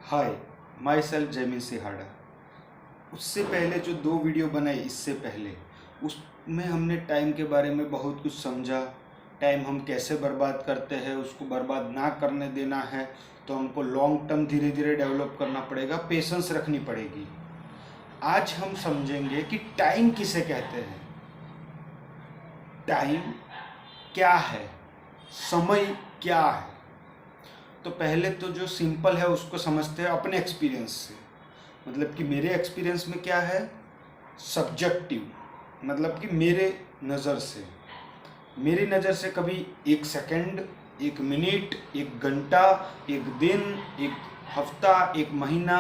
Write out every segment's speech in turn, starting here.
Hi, my self Jaimin सिहाड़ा। उससे पहले जो 2 वीडियो बनाए इससे पहले, उसमें हमने टाइम के बारे में बहुत कुछ समझा। टाइम हम कैसे बर्बाद करते हैं, उसको बर्बाद ना करने देना है तो हमको लॉन्ग टर्म धीरे धीरे डेवलप करना पड़ेगा, पेशेंस रखनी पड़ेगी। आज हम समझेंगे कि टाइम किसे कहते हैं, टाइम क्या है, समय क्या है। तो पहले तो जो सिंपल है उसको समझते हैं अपने एक्सपीरियंस से। मतलब कि मेरे एक्सपीरियंस में क्या है, सब्जेक्टिव, मतलब कि मेरी नज़र से कभी 1 सेकंड, 1 मिनट, 1 घंटा, 1 दिन, 1 हफ्ता, 1 महीना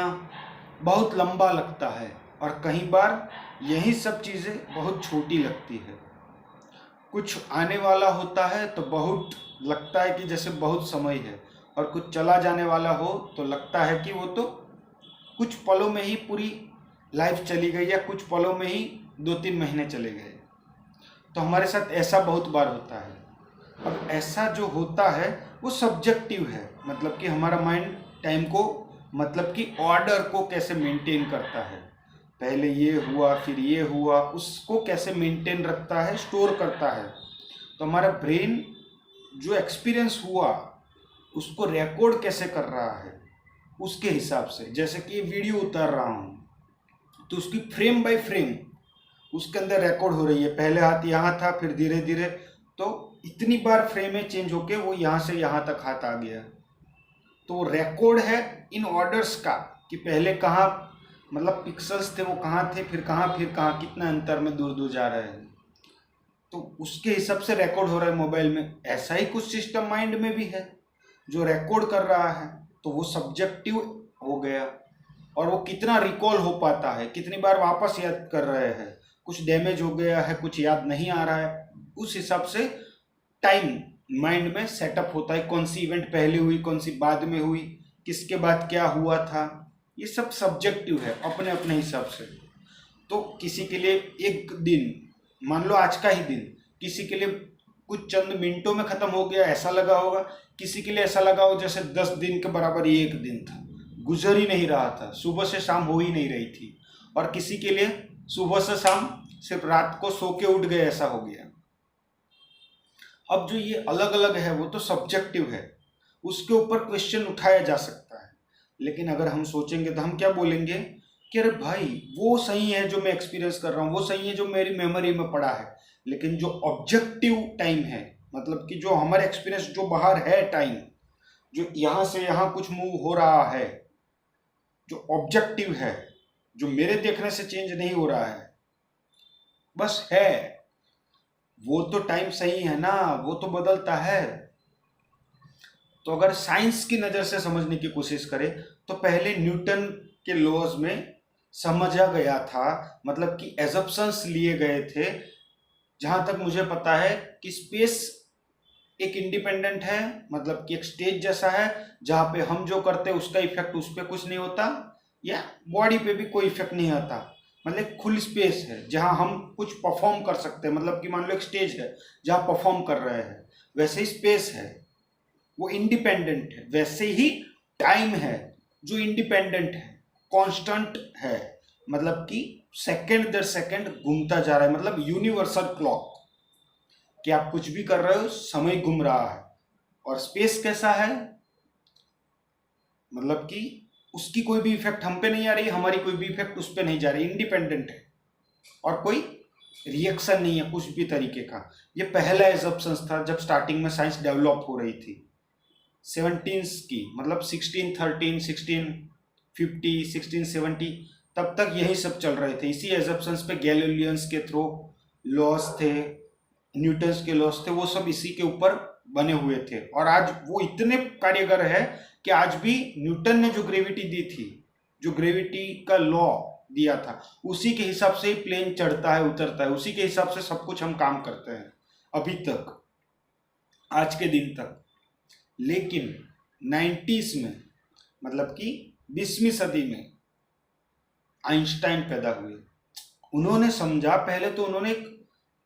बहुत लंबा लगता है और कई बार यही सब चीज़ें बहुत छोटी लगती है। कुछ आने वाला होता है तो बहुत लगता है कि जैसे बहुत समय है, और कुछ चला जाने वाला हो तो लगता है कि वो तो कुछ पलों में ही पूरी लाइफ चली गई, या कुछ पलों में ही 2-3 महीने चले गए। तो हमारे साथ ऐसा बहुत बार होता है। अब ऐसा जो होता है वो सब्जेक्टिव है, मतलब कि हमारा माइंड टाइम को, मतलब कि ऑर्डर को कैसे मेंटेन करता है, पहले ये हुआ फिर ये हुआ, उसको कैसे मेंटेन रखता है, स्टोर करता है। तो हमारा ब्रेन जो एक्सपीरियंस हुआ उसको रिकॉर्ड कैसे कर रहा है, उसके हिसाब से। जैसे कि वीडियो उतार रहा हूँ तो उसकी फ्रेम बाय फ्रेम उसके अंदर रिकॉर्ड हो रही है। पहले हाथ यहाँ था, फिर धीरे धीरे तो इतनी बार फ्रेमें चेंज होके वो यहाँ से यहाँ तक हाथ आ गया। तो रिकॉर्ड है इन ऑर्डर्स का कि पहले कहाँ, मतलब पिक्सल्स थे वो कहाँ थे, फिर कहाँ, कितना अंतर में दूर दूर जा रहे हैं। तो उसके हिसाब से रिकॉर्ड हो रहा है मोबाइल में। ऐसा ही कुछ सिस्टम माइंड में भी है जो रिकॉर्ड कर रहा है। तो वो सब्जेक्टिव हो गया, और वो कितना रिकॉल हो पाता है, कितनी बार वापस याद कर रहे हैं, कुछ डैमेज हो गया है, कुछ याद नहीं आ रहा है, उस हिसाब से टाइम माइंड में सेटअप होता है। कौन सी इवेंट पहले हुई, कौन सी बाद में हुई, किसके बाद क्या हुआ था, ये सब सब्जेक्टिव है अपने अपने हिसाब से। तो किसी के लिए एक दिन, मान लो आज का ही दिन, किसी के लिए कुछ चंद मिनटों में खत्म हो गया ऐसा लगा होगा, किसी के लिए ऐसा लगा हो जैसे 10 दिन के बराबर ये एक दिन था, गुजर ही नहीं रहा था, सुबह से शाम हो ही नहीं रही थी। और किसी के लिए सुबह से शाम सिर्फ रात को सो के उठ गए ऐसा हो गया। अब जो ये अलग अलग है वो तो सब्जेक्टिव है, उसके ऊपर क्वेश्चन उठाया जा सकता है। लेकिन अगर हम सोचेंगे तो हम क्या बोलेंगे कि अरे भाई वो सही है जो मैं एक्सपीरियंस कर रहा हूँ, वो सही है जो मेरी मेमोरी में पड़ा है। लेकिन जो ऑब्जेक्टिव टाइम है, मतलब कि जो हमारे एक्सपीरियंस जो बाहर है टाइम, जो यहाँ से यहाँ कुछ मूव हो रहा है, जो ऑब्जेक्टिव है, जो मेरे देखने से चेंज नहीं हो रहा है, बस है, वो तो टाइम सही है ना, वो तो बदलता है। तो अगर साइंस की नज़र से समझने की कोशिश करें तो पहले न्यूटन के लॉज में समझा गया था, मतलब कि एजप्शंस लिए गए थे। जहाँ तक मुझे पता है कि स्पेस एक इंडिपेंडेंट है, मतलब कि एक स्टेज जैसा है जहाँ पे हम जो करते हैं उसका इफेक्ट उस पर कुछ नहीं होता, या बॉडी पे भी कोई इफेक्ट नहीं आता। मतलब खुली स्पेस है जहाँ हम कुछ परफॉर्म कर सकते हैं, मतलब कि मान लो एक स्टेज है जहाँ परफॉर्म कर रहे हैं, वैसे ही स्पेस है, वो इंडिपेंडेंट है। वैसे ही टाइम है जो इंडिपेंडेंट है, कांस्टेंट है, मतलब कि सेकंड दर सेकंड घूमता जा रहा है, मतलब यूनिवर्सल क्लॉक कि आप कुछ भी कर रहे हो समय घूम रहा है। और स्पेस कैसा है, मतलब कि उसकी कोई भी इफेक्ट हम पे नहीं आ रही, हमारी कोई भी इफेक्ट उस पे नहीं जा रही, इंडिपेंडेंट है और कोई रिएक्शन नहीं है कुछ भी तरीके का। ये पहला एजप्शन था जब स्टार्टिंग में साइंस डेवलप हो रही थी, 17 की, मतलब 1613, 1650, 1670, तब तक यही सब चल रहे थे। इसी एजप्शंस पे गैलीलियंस के थ्रू लॉस थे, न्यूटन्स के लॉस थे, वो सब इसी के ऊपर बने हुए थे। और आज वो इतने कार्यगर है कि आज भी न्यूटन ने जो ग्रेविटी दी थी, जो ग्रेविटी का लॉ दिया था, उसी के हिसाब से ही प्लेन चढ़ता है उतरता है, उसी के हिसाब से सब कुछ हम काम करते हैं अभी तक, आज के दिन तक। लेकिन 90s में, मतलब कि 20वीं सदी में आइंस्टाइन पैदा हुए। उन्होंने समझा, पहले तो उन्होंने एक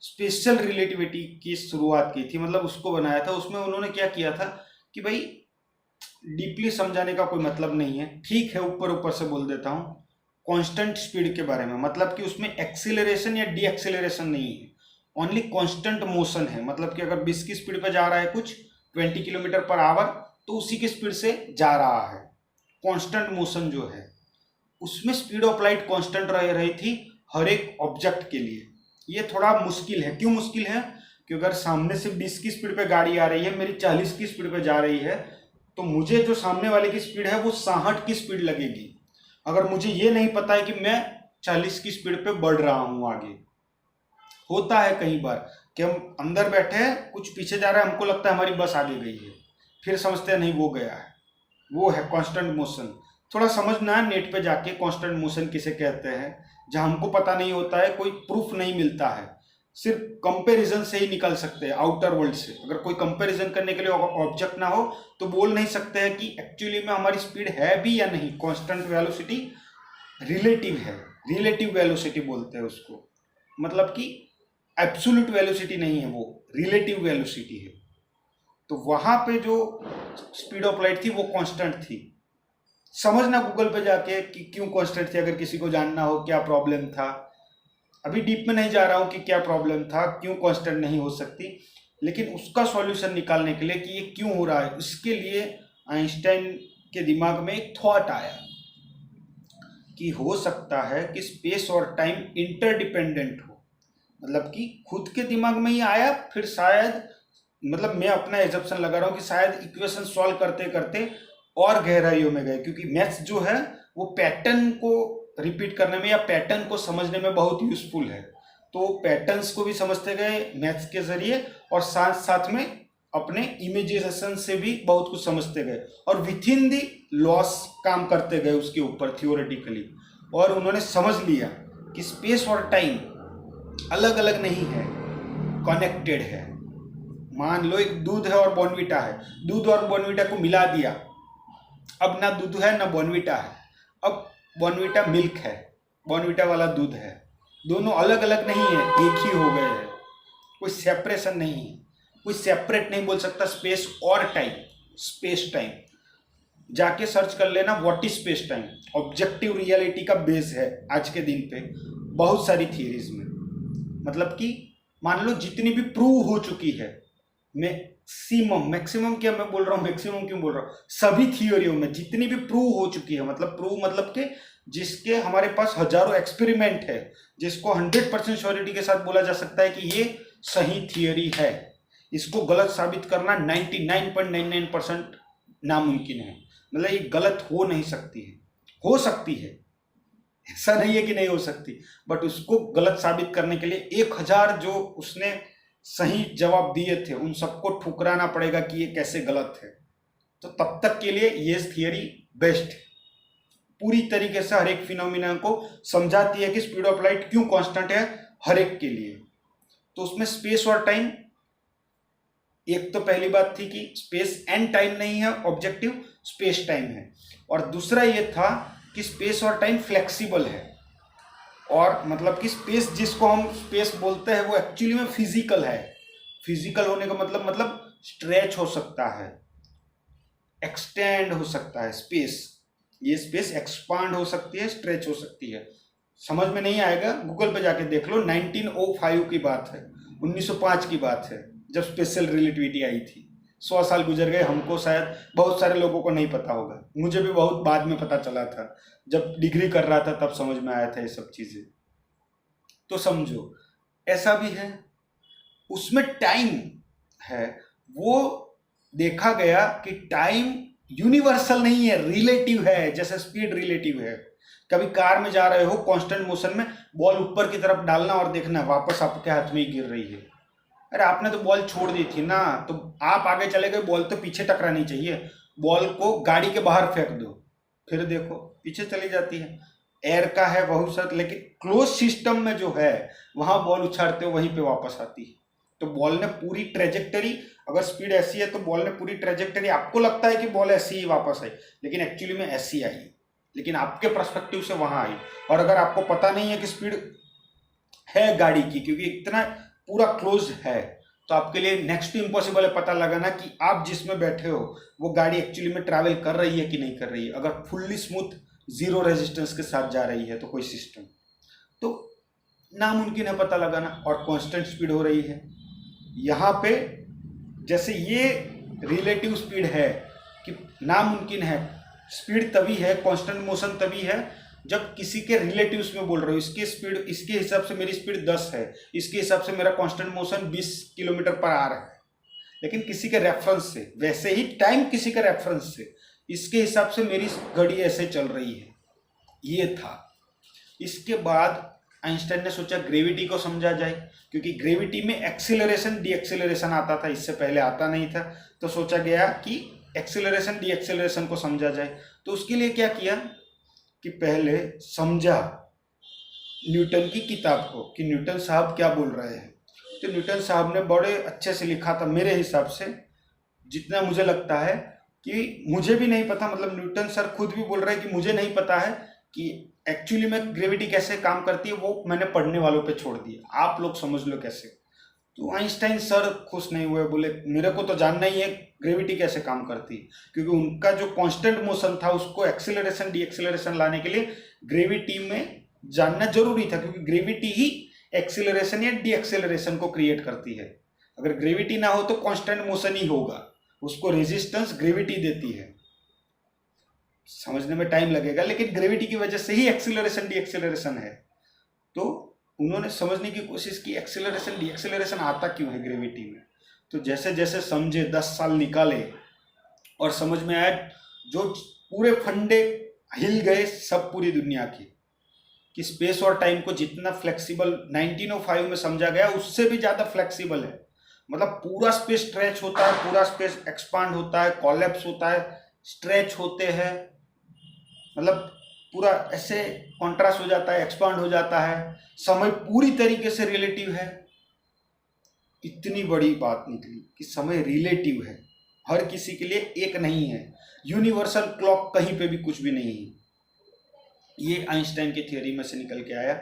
स्पेशल रिलेटिविटी की शुरुआत की थी, मतलब उसको बनाया था। उसमें उन्होंने क्या किया था कि भाई डीपली समझाने का कोई मतलब नहीं है, ठीक है, ऊपर ऊपर से बोल देता हूँ। कांस्टेंट स्पीड के बारे में मतलब कि उसमें एक्सीलरेशन या डी एक्सीलरेशन नहीं है, ओनली कांस्टेंट मोशन है। मतलब कि अगर 20 की स्पीड पे जा रहा है कुछ 20 किलोमीटर पर आवर, तो उसी की स्पीड से जा रहा है। कांस्टेंट मोशन जो है उसमें स्पीड ऑफ लाइट कांस्टेंट रह रही थी हर एक ऑब्जेक्ट के लिए। ये थोड़ा मुश्किल है। क्यों मुश्किल है? कि अगर सामने से 20 की स्पीड पे गाड़ी आ रही है, मेरी 40 की स्पीड पे जा रही है, तो मुझे जो सामने वाले की स्पीड है वो 60 की स्पीड लगेगी। अगर मुझे ये नहीं पता है कि मैं 40 की स्पीड पे बढ़ रहा हूँ आगे। होता है कई बार कि हम अंदर बैठे हैं, कुछ पीछे जा रहा है, हमको लगता है हमारी बस आगे गई है, फिर समझते हैं नहीं वो गया है। वो है कांस्टेंट मोशन। थोड़ा समझना है नेट पे जाके कांस्टेंट मोशन किसे कहते हैं, जहां हमको पता नहीं होता है, कोई प्रूफ नहीं मिलता है, सिर्फ कंपैरिजन से ही निकल सकते हैं आउटर वर्ल्ड से। अगर कोई कंपैरिजन करने के लिए ऑब्जेक्ट ना हो तो बोल नहीं सकते हैं कि एक्चुअली में हमारी स्पीड है भी या नहीं। कांस्टेंट वेलोसिटी रिलेटिव है, रिलेटिव वेलोसिटी बोलते हैं उसको, मतलब कि एब्सोल्यूट वेलोसिटी नहीं है, वो रिलेटिव वेलोसिटी है। तो वहां पे जो स्पीड ऑफ लाइट थी वो कांस्टेंट थी। समझना गूगल पे जाके कि क्यों कांस्टेंट थी, अगर किसी को जानना हो क्या प्रॉब्लम था। अभी डीप में नहीं जा रहा हूँ कि क्या प्रॉब्लम था, क्यों कांस्टेंट नहीं हो सकती, लेकिन उसका सॉल्यूशन निकालने के लिए कि ये क्यों हो रहा है, उसके लिए आइंस्टाइन के दिमाग में एक थॉट आया कि हो सकता है कि स्पेस और टाइम इंटरडिपेंडेंट हो। मतलब कि खुद के दिमाग में ही आया, फिर शायद, मतलब मैं अपना एजप्शन लगा रहा हूँ कि शायद इक्वेशन सॉल्व करते करते और गहराइयों में गए, क्योंकि मैथ्स जो है वो पैटर्न को रिपीट करने में या पैटर्न को समझने में बहुत यूजफुल है। तो पैटर्न्स को भी समझते गए मैथ्स के जरिए, और साथ साथ में अपने इमेजिनेशन से भी बहुत कुछ समझते गए, और विथ इन दी लॉस काम करते गए उसके ऊपर थियोरेटिकली। और उन्होंने समझ लिया कि स्पेस और टाइम अलग अलग नहीं है, कनेक्टेड है। मान लो एक दूध है और बॉर्नविटा है, दूध और बॉर्नविटा को मिला दिया, अब ना दूध है ना बॉर्नविटा है, अब बॉर्नविटा मिल्क है, बॉर्नविटा वाला दूध है। दोनों अलग अलग नहीं है, एक ही हो गए हैं, कोई सेपरेशन नहीं है, कोई सेपरेट नहीं बोल सकता स्पेस और टाइम। स्पेस टाइम जाके सर्च कर लेना, what is space time. Objective reality का बेस है आज के दिन पे बहुत सारी थियरीज में। मतलब कि मान लो जितनी भी प्रूव हो चुकी है, मैक्सिमम क्या मैं बोल रहा हूँ, मैक्सिमम क्यों बोल रहा हूँ, सभी थियोरियों में जितनी भी प्रूव हो चुकी है, मतलब प्रूव मतलब कि जिसके हमारे पास हजारों एक्सपेरिमेंट है, जिसको 100% श्योरिटी के साथ बोला जा सकता है कि ये सही थियोरी है, इसको गलत साबित करना 99.99% नामुमकिन है। मतलब ये गलत हो नहीं सकती है, हो सकती है, ऐसा नहीं है कि नहीं हो सकती, बट उसको गलत साबित करने के लिए 1000 जो उसने सही जवाब दिए थे उन सबको ठुकराना पड़ेगा कि ये कैसे गलत है। तो तब तक के लिए ये थियरी बेस्ट है, पूरी तरीके से हर एक फिनोमिना को समझाती है कि स्पीड ऑफ लाइट क्यों कांस्टेंट है हर एक के लिए। तो उसमें स्पेस और टाइम, एक तो पहली बात थी कि स्पेस एंड टाइम नहीं है, ऑब्जेक्टिव स्पेस टाइम है, और दूसरा ये था कि स्पेस और टाइम फ्लेक्सिबल है। और मतलब कि स्पेस जिसको हम स्पेस बोलते हैं वो एक्चुअली में फिजिकल है। फिजिकल होने का मतलब स्ट्रेच हो सकता है, एक्सटेंड हो सकता है स्पेस। ये स्पेस एक्सपांड हो सकती है, स्ट्रेच हो सकती है। समझ में नहीं आएगा, गूगल पे जाके देख लो। 1905 की बात है, 1905 की बात है जब स्पेशल रिलेटिविटी आई थी। 100 साल गुजर गए, हमको शायद बहुत सारे लोगों को नहीं पता होगा, मुझे भी बहुत बाद में पता चला था, जब डिग्री कर रहा था तब समझ में आया था ये सब चीजें। तो समझो ऐसा भी है। उसमें टाइम है, वो देखा गया कि टाइम यूनिवर्सल नहीं है, रिलेटिव है, जैसे स्पीड रिलेटिव है। कभी कार में जा रहे हो कांस्टेंट मोशन में, बॉल ऊपर की तरफ डालना और देखना वापस आपके हाथ में ही गिर रही है। अरे आपने तो बॉल छोड़ दी थी ना, तो आप आगे चले गए, बॉल तो पीछे टकरानी चाहिए। बॉल को गाड़ी के बाहर फेंक दो, फिर देखो पीछे चली जाती है। एयर का है बहुत सारा, लेकिन क्लोज सिस्टम में जो है वहां बॉल उछालते हो वहीं पे वापस आती है। तो बॉल ने पूरी ट्रेजेक्टरी, अगर स्पीड ऐसी है तो बॉल ने पूरी ट्रेजेक्टरी, आपको लगता है कि बॉल ऐसी ही वापस आई, लेकिन एक्चुअली में ऐसी आई, लेकिन आपके पर्सपेक्टिव से वहां आई। और अगर आपको पता नहीं है कि स्पीड है गाड़ी की, क्योंकि इतना पूरा क्लोज है, तो आपके लिए नेक्स्ट टू इम्पॉसिबल है पता लगाना कि आप जिसमें बैठे हो वो गाड़ी एक्चुअली में ट्रैवल कर रही है कि नहीं कर रही है। अगर फुल्ली स्मूथ जीरो रेजिस्टेंस के साथ जा रही है तो कोई सिस्टम, तो नामुमकिन है पता लगाना, और कांस्टेंट स्पीड हो रही है। यहाँ पे जैसे ये रिलेटिव स्पीड है कि नामुमकिन है, स्पीड तभी है, कांस्टेंट मोशन तभी है जब किसी के रिलेटिव्स में बोल रहे हो। इसकी स्पीड, इसके हिसाब से मेरी स्पीड 10 है, इसके हिसाब से मेरा कांस्टेंट मोशन 20 किलोमीटर पर आ रहा है, लेकिन किसी के रेफरेंस से, वैसे ही टाइम किसी के रेफरेंस से, इसके हिसाब से मेरी घड़ी ऐसे चल रही है। ये था। इसके बाद आइंस्टाइन ने सोचा ग्रेविटी को समझा जाए, क्योंकि ग्रेविटी में एक्सीलरेशन डी एक्सीलरेशन आता था, इससे पहले आता नहीं था। तो सोचा गया कि एक्सीलरेशन डी एक्सीलरेशन को समझा जाए। तो उसके लिए क्या किया कि पहले समझा न्यूटन की किताब को कि न्यूटन साहब क्या बोल रहे हैं। तो न्यूटन साहब ने बड़े अच्छे से लिखा था, मेरे हिसाब से जितना मुझे लगता है कि मुझे भी नहीं पता, मतलब न्यूटन सर खुद भी बोल रहे हैं कि मुझे नहीं पता है कि एक्चुअली में ग्रेविटी कैसे काम करती है, वो मैंने पढ़ने वालों पे छोड़ दिया, आप लोग समझ लो कैसे। तो आइंस्टाइन सर खुश नहीं हुए, बोले मेरे को तो जानना ही है ग्रेविटी कैसे काम करती है, क्योंकि उनका जो कांस्टेंट मोशन था उसको एक्सीलरेशन डी एक्सीलरेशन लाने के लिए ग्रेविटी में जानना जरूरी था, क्योंकि ग्रेविटी ही एक्सीलरेशन या डी एक्सीलरेशन को क्रिएट करती है। अगर ग्रेविटी ना हो तो कांस्टेंट मोशन ही होगा, उसको रेजिस्टेंस ग्रेविटी देती है। समझने में टाइम लगेगा, लेकिन ग्रेविटी की वजह से ही एक्सीलरेशन डी एक्सीलरेशन है। तो उन्होंने समझने की कोशिश की एक्सीलरेशन डी एक्सीलरेशन आता क्यों है ग्रेविटी में। तो जैसे जैसे समझे, 10 साल निकाले और समझ में आया, जो पूरे फंडे हिल गए सब पूरी दुनिया के, कि स्पेस और टाइम को जितना फ्लेक्सिबल 1905 में समझा गया उससे भी ज़्यादा फ्लेक्सिबल है। मतलब पूरा स्पेस स्ट्रेच होता है, पूरा स्पेस एक्सपांड होता है, कोलैप्स होता है, स्ट्रेच होते हैं, मतलब पूरा ऐसे कॉन्ट्रास्ट हो जाता है, एक्सपांड हो जाता है। समय पूरी तरीके से रिलेटिव है। इतनी बड़ी बात निकली कि समय रिलेटिव है, हर किसी के लिए एक नहीं है। यूनिवर्सल क्लॉक कहीं पे भी कुछ भी नहीं है। ये आइंस्टाइन की थ्योरी में से निकल के आया।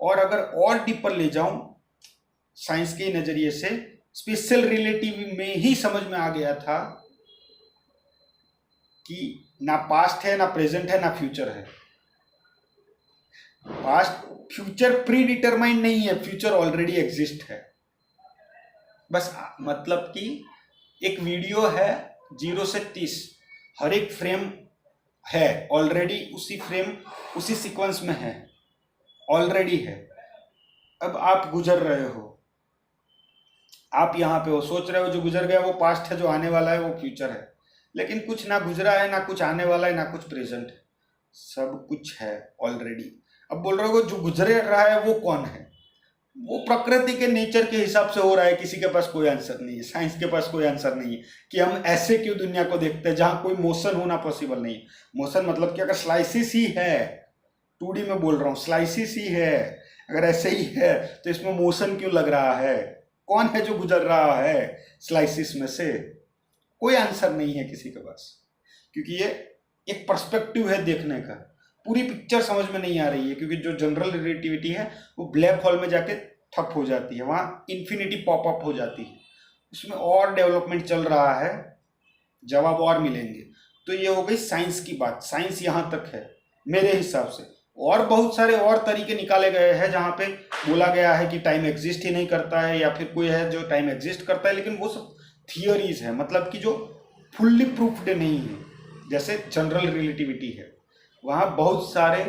और अगर और डीपर ले जाऊं साइंस के नजरिए से, स्पेशल रिलेटिव में ही समझ में आ गया था कि ना पास्ट है, ना प्रेजेंट है, ना फ्यूचर है। पास्ट फ्यूचर प्री डिटरमाइंड नहीं है, फ्यूचर ऑलरेडी एग्जिस्ट है। बस मतलब कि एक वीडियो है 0 से 30, हर एक फ्रेम है ऑलरेडी, उसी फ्रेम उसी सीक्वेंस में है, ऑलरेडी है। अब आप गुजर रहे हो, आप यहाँ पे हो, सोच रहे हो जो गुजर गया वो पास्ट है, जो आने वाला है वो फ्यूचर है, लेकिन कुछ ना गुजरा है, ना कुछ आने वाला है, ना कुछ प्रेजेंट है, सब कुछ है ऑलरेडी। अब बोल रहे हो जो गुजरे रहा है वो कौन है? वो प्रकृति के नेचर के हिसाब से हो रहा है। किसी के पास कोई आंसर नहीं है, साइंस के पास कोई आंसर नहीं है कि हम ऐसे क्यों दुनिया को देखते हैं जहां कोई मोशन होना पॉसिबल नहीं है। मोशन मतलब कि अगर स्लाइसिस ही है, 2D में बोल रहा हूँ, स्लाइसिस ही है, अगर ऐसे ही है तो इसमें मोशन क्यों लग रहा है? कौन है जो गुजर रहा है स्लाइसिस में से? कोई आंसर नहीं है किसी के पास, क्योंकि ये एक पर्सपेक्टिव है देखने का, पूरी पिक्चर समझ में नहीं आ रही है। क्योंकि जो जनरल रिलेटिविटी है वो ब्लैक होल में जाके ठप हो जाती है, वहाँ इन्फिनिटी पॉपअप हो जाती है, उसमें और डेवलपमेंट चल रहा है, जवाब और मिलेंगे। तो ये हो गई साइंस की बात, साइंस यहाँ तक है मेरे हिसाब से। और बहुत सारे और तरीके निकाले गए हैं जहाँ पे बोला गया है कि टाइम एग्जिस्ट ही नहीं करता है, या फिर कोई है जो टाइम एग्जिस्ट करता है, लेकिन वो सब थियोरीज है, मतलब कि जो फुल्ली प्रूफ्ड नहीं है। जैसे जनरल रिलेटिविटी है, वहाँ बहुत सारे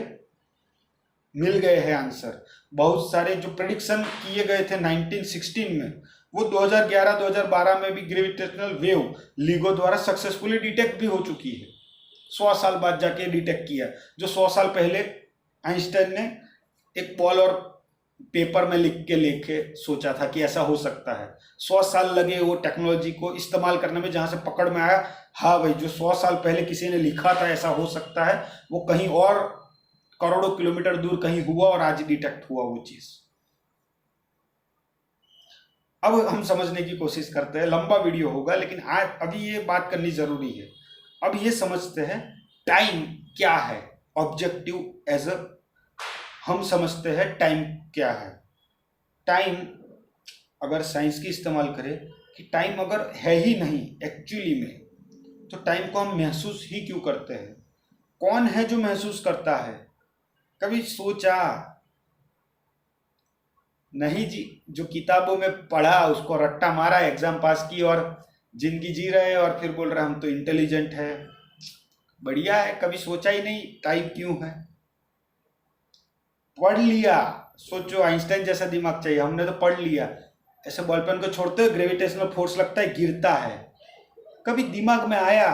मिल गए हैं आंसर। बहुत सारे जो प्रेडिक्शन किए गए थे 1916 में, वो 2011-2012 में भी ग्रेविटेशनल वेव लिगो द्वारा सक्सेसफुली डिटेक्ट भी हो चुकी है। 100 साल बाद जाके डिटेक्ट किया, जो 100 साल पहले आइंस्टाइन ने एक बॉल और पेपर में लिख के लेके सोचा था कि ऐसा हो सकता है। 100 साल लगे वो टेक्नोलॉजी को इस्तेमाल करने में, जहाँ से पकड़ में आया हाँ भाई जो 100 साल पहले किसी ने लिखा था ऐसा हो सकता है, वो कहीं और करोड़ों किलोमीटर दूर कहीं हुआ और आज डिटेक्ट हुआ वो चीज। अब हम समझने की कोशिश करते हैं, लंबा वीडियो होगा लेकिन आज अभी ये बात करनी जरूरी है। अब ये समझते हैं टाइम क्या है, ऑब्जेक्टिव एज अ हम समझते हैं टाइम क्या है। टाइम अगर साइंस की इस्तेमाल करें कि टाइम अगर है ही नहीं एक्चुअली में, तो टाइम को हम महसूस ही क्यों करते हैं? कौन है जो महसूस करता है? कभी सोचा? नहीं जी, जो किताबों में पढ़ा उसको रट्टा मारा, एग्जाम पास की और जिंदगी जी रहे और फिर बोल रहे हम तो इंटेलिजेंट है। बढ़िया है, कभी सोचा ही नहीं टाइम क्यों है। पढ़ लिया, सोचो आइंस्टाइन जैसा दिमाग चाहिए, हमने तो पढ़ लिया। ऐसे बॉल पेन को छोड़ते हो, ग्रेविटेशनल फोर्स लगता है, गिरता है। कभी दिमाग में आया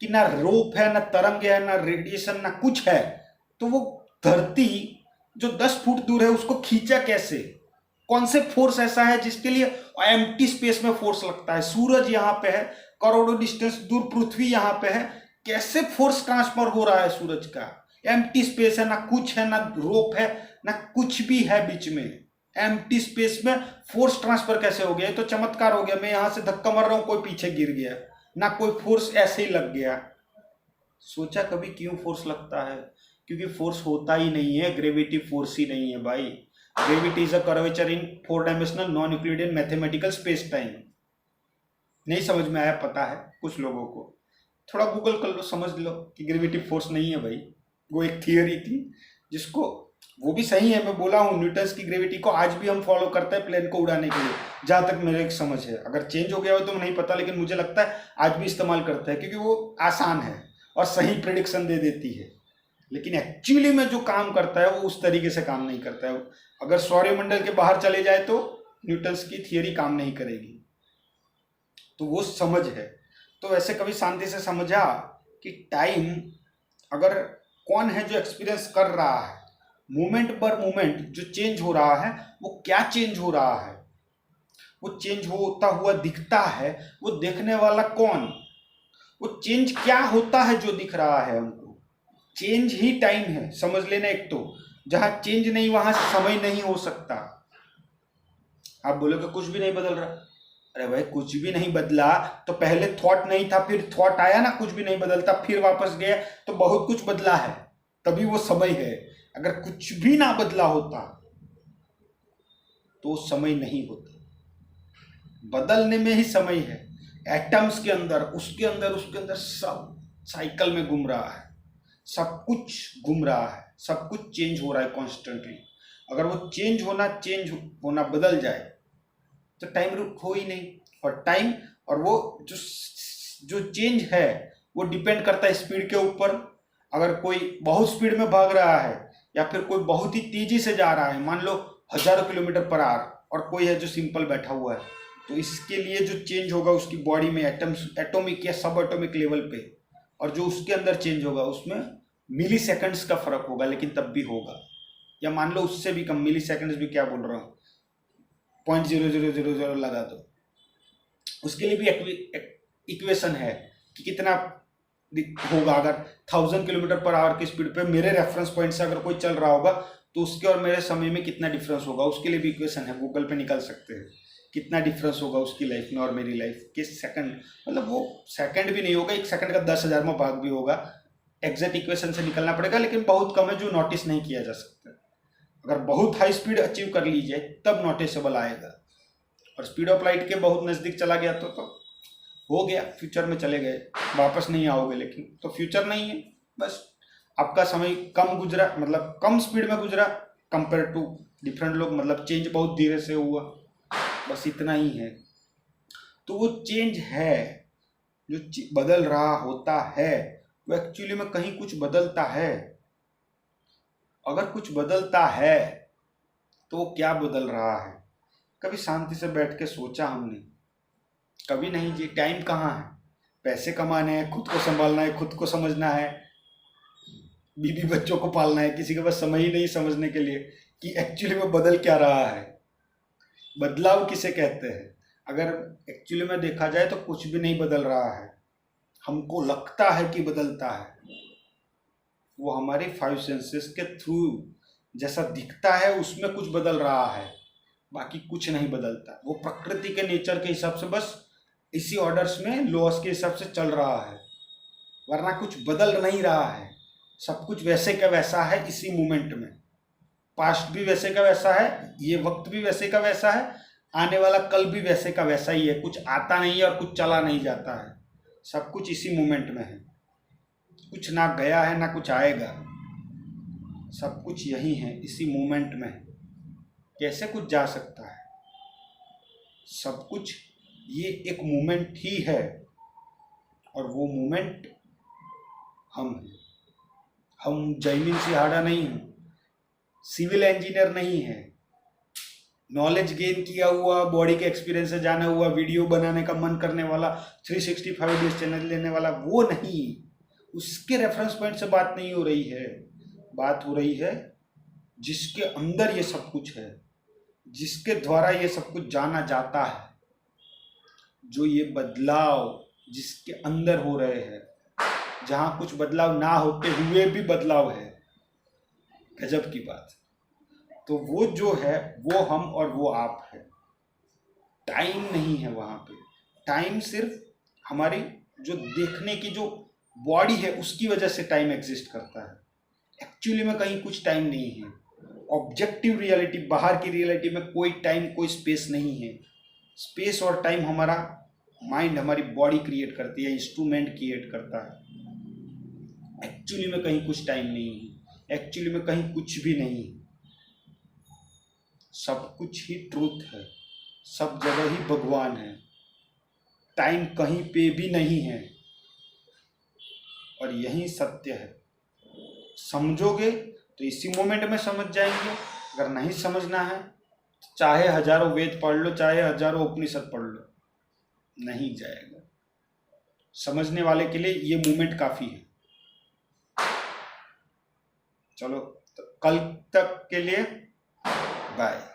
कि ना रोप है, ना तरंग है, ना रेडिएशन, ना कुछ है, तो वो धरती जो 10 फुट दूर है उसको खींचा कैसे? कौन से फोर्स ऐसा है जिसके लिए एम्प्टी स्पेस में फोर्स लगता है? सूरज यहाँ पे है, करोड़ों डिस्टेंस दूर पृथ्वी यहाँ पे है, कैसे फोर्स ट्रांसफर हो रहा है सूरज का? एम्प्टी स्पेस है, ना कुछ है, ना रोप है, ना कुछ भी है बीच में। एम्प्टी स्पेस में फोर्स ट्रांसफर कैसे हो गया? ये तो चमत्कार हो गया। मैं यहां से धक्का मार रहा हूं, कोई पीछे गिर गया, ना कोई फोर्स ऐसे ही लग गया। सोचा कभी क्यों फोर्स लगता है? क्योंकि फोर्स होता ही नहीं है, ग्रेविटी फोर्स ही नहीं है भाई। Gravity is a curvature in 4 dimensional non Euclidean mathematical space time. नहीं समझ में आया? पता है कुछ लोगों को, थोड़ा गूगल कर लो, समझ लो कि ग्रेविटी फोर्स नहीं है भाई। वो एक थियरी थी जिसको, वो भी सही है, मैं बोला हूँ न्यूटन्स की ग्रेविटी को आज भी हम फॉलो करते हैं प्लेन को उड़ाने के लिए, जहां तक मेरे एक समझ है। अगर चेंज हो गया हो तो नहीं पता, लेकिन मुझे लगता है आज भी इस्तेमाल करते हैं क्योंकि वो आसान है और सही प्रिडिक्शन दे देती है। लेकिन एक्चुअली में जो काम करता है वो उस तरीके से काम नहीं करता है। अगर सौरमंडल के बाहर चले जाए तो न्यूटन्स की थियरी काम नहीं करेगी। तो वो समझ है। तो ऐसे कभी शांति से समझा कि टाइम अगर कौन है जो एक्सपीरियंस कर रहा है, मोमेंट पर मोमेंट जो चेंज हो रहा है, वो क्या चेंज हो रहा है? वो चेंज होता हुआ दिखता है, वो देखने वाला कौन? वो चेंज क्या होता है जो दिख रहा है हमको? चेंज ही टाइम है, समझ लेना। एक तो जहां चेंज नहीं वहां समय नहीं हो सकता। आप बोलोगे कुछ भी नहीं बदल रहा। अरे भाई कुछ भी नहीं बदला तो पहले थॉट नहीं था, फिर थॉट आया ना, कुछ भी नहीं बदलता, फिर वापस गया, तो बहुत कुछ बदला है, तभी वो समय है। अगर कुछ भी ना बदला होता तो समय नहीं होता। बदलने में ही समय है। एटम्स के अंदर, उसके अंदर, उसके अंदर सब साइकिल में घूम रहा है, सब कुछ घूम रहा है, सब कुछ चेंज हो रहा है कॉन्स्टेंटली। अगर वो चेंज होना बदल जाए तो टाइम रुक हो ही नहीं। और टाइम और वो जो चेंज है वो डिपेंड करता है स्पीड के ऊपर। अगर कोई बहुत स्पीड में भाग रहा है या फिर कोई बहुत ही तेजी से जा रहा है, मान लो 1000 किलोमीटर पर आवर, और कोई है जो सिंपल बैठा हुआ है, तो इसके लिए जो चेंज होगा उसकी बॉडी में एटॉमिक या सब एटॉमिक लेवल पे, और जो उसके अंदर चेंज होगा उसमें मिली सेकेंड्स का फर्क होगा, लेकिन तब भी होगा। या मान लो उससे भी कम, मिली सेकेंड्स भी क्या बोल रहा हूँ, 0.0000 लगा दो, उसके लिए भी इक्वेशन है कि कितना होगा। अगर 1000 किलोमीटर पर आवर की स्पीड पे मेरे रेफरेंस पॉइंट से अगर कोई चल रहा होगा तो उसके और मेरे समय में कितना डिफरेंस होगा, उसके लिए भी इक्वेशन है, गूगल पे निकाल सकते हैं। कितना डिफरेंस होगा उसकी लाइफ में और मेरी लाइफ के सेकंड, मतलब वो सेकंड भी नहीं होगा, 1 सेकंड का 10,000 में भाग भी होगा। एग्जैक्ट इक्वेशन से निकलना पड़ेगा, लेकिन बहुत कम है जो नोटिस नहीं किया जा सकता। अगर बहुत हाई स्पीड अचीव कर लीजिए तब नोटिसेबल आएगा, और स्पीड ऑफ लाइट के बहुत नज़दीक चला गया तो हो गया, फ्यूचर में चले गए, वापस नहीं आओगे। लेकिन तो फ्यूचर नहीं है, बस आपका समय कम गुजरा, मतलब कम स्पीड में गुजरा कंपेयर टू डिफरेंट लोग, मतलब चेंज बहुत धीरे से हुआ, बस इतना ही है। तो वो चेंज है जो बदल रहा होता है, वो एक्चुअली में कहीं कुछ बदलता है। अगर कुछ बदलता है तो क्या बदल रहा है? कभी शांति से बैठ के सोचा हमने? कभी नहीं जी। टाइम कहाँ है? पैसे कमाने हैं, खुद को संभालना है, खुद को समझना है, बीवी बच्चों को पालना है, किसी के पास समय ही नहीं समझने के लिए कि एक्चुअली में बदल क्या रहा है। बदलाव किसे कहते हैं? अगर एक्चुअली में देखा जाए तो कुछ भी नहीं बदल रहा है। हमको लगता है कि बदलता है, वो हमारे 5 सेंसेस के थ्रू जैसा दिखता है उसमें कुछ बदल रहा है, बाकी कुछ नहीं बदलता। वो प्रकृति के नेचर के हिसाब से बस इसी ऑर्डर्स में लॉस के हिसाब से चल रहा है, वरना कुछ बदल नहीं रहा है। सब कुछ वैसे का वैसा है इसी मोमेंट में। पास्ट भी वैसे का वैसा है, ये वक्त भी वैसे का वैसा है, आने वाला कल भी वैसे का वैसा ही है, कुछ आता नहीं है और कुछ चला नहीं जाता है, सब कुछ इसी मोमेंट में है। कुछ ना गया है ना कुछ आएगा, सब कुछ यही है, इसी मोमेंट में। कैसे कुछ जा सकता है? सब कुछ ये एक मोमेंट ही है, और वो मोमेंट हम हैं। हम जैमिन सिहाड़ा नहीं हैं, सिविल इंजीनियर नहीं है, नॉलेज गेन किया हुआ, बॉडी के एक्सपीरियंस से जाना हुआ, वीडियो बनाने का मन करने वाला, 365 डेज चैनल लेने वाला, वो नहीं। उसके रेफरेंस पॉइंट से बात नहीं हो रही है, बात हो रही है जिसके अंदर ये सब कुछ है, जिसके द्वारा ये सब कुछ जाना जाता है, जो ये बदलाव जिसके अंदर हो रहे हैं, जहाँ कुछ बदलाव ना होते हुए भी बदलाव है। गजब की बात। तो वो जो है वो हम और वो आप है। टाइम नहीं है वहाँ पे। टाइम सिर्फ हमारी जो देखने की जो बॉडी है उसकी वजह से टाइम एग्जिस्ट करता है। एक्चुअली में कहीं कुछ टाइम नहीं है। ऑब्जेक्टिव रियलिटी, बाहर की रियलिटी में कोई टाइम कोई स्पेस नहीं है। स्पेस और टाइम हमारा माइंड, हमारी बॉडी क्रिएट करती है, इंस्ट्रूमेंट क्रिएट करता है। एक्चुअली में कहीं कुछ टाइम नहीं है, एक्चुअली में कहीं कुछ भी नहीं है। सब कुछ ही ट्रूथ है, सब जगह ही भगवान है। टाइम कहीं पे भी नहीं है और यही सत्य है। समझोगे तो इसी मोमेंट में समझ जाएंगे। अगर नहीं समझना है तो चाहे हजारों वेद पढ़ लो, चाहे हजारों उपनिषद पढ़ लो, नहीं जाएगा। समझने वाले के लिए ये मोमेंट काफी है। चलो तो कल तक के लिए बाय।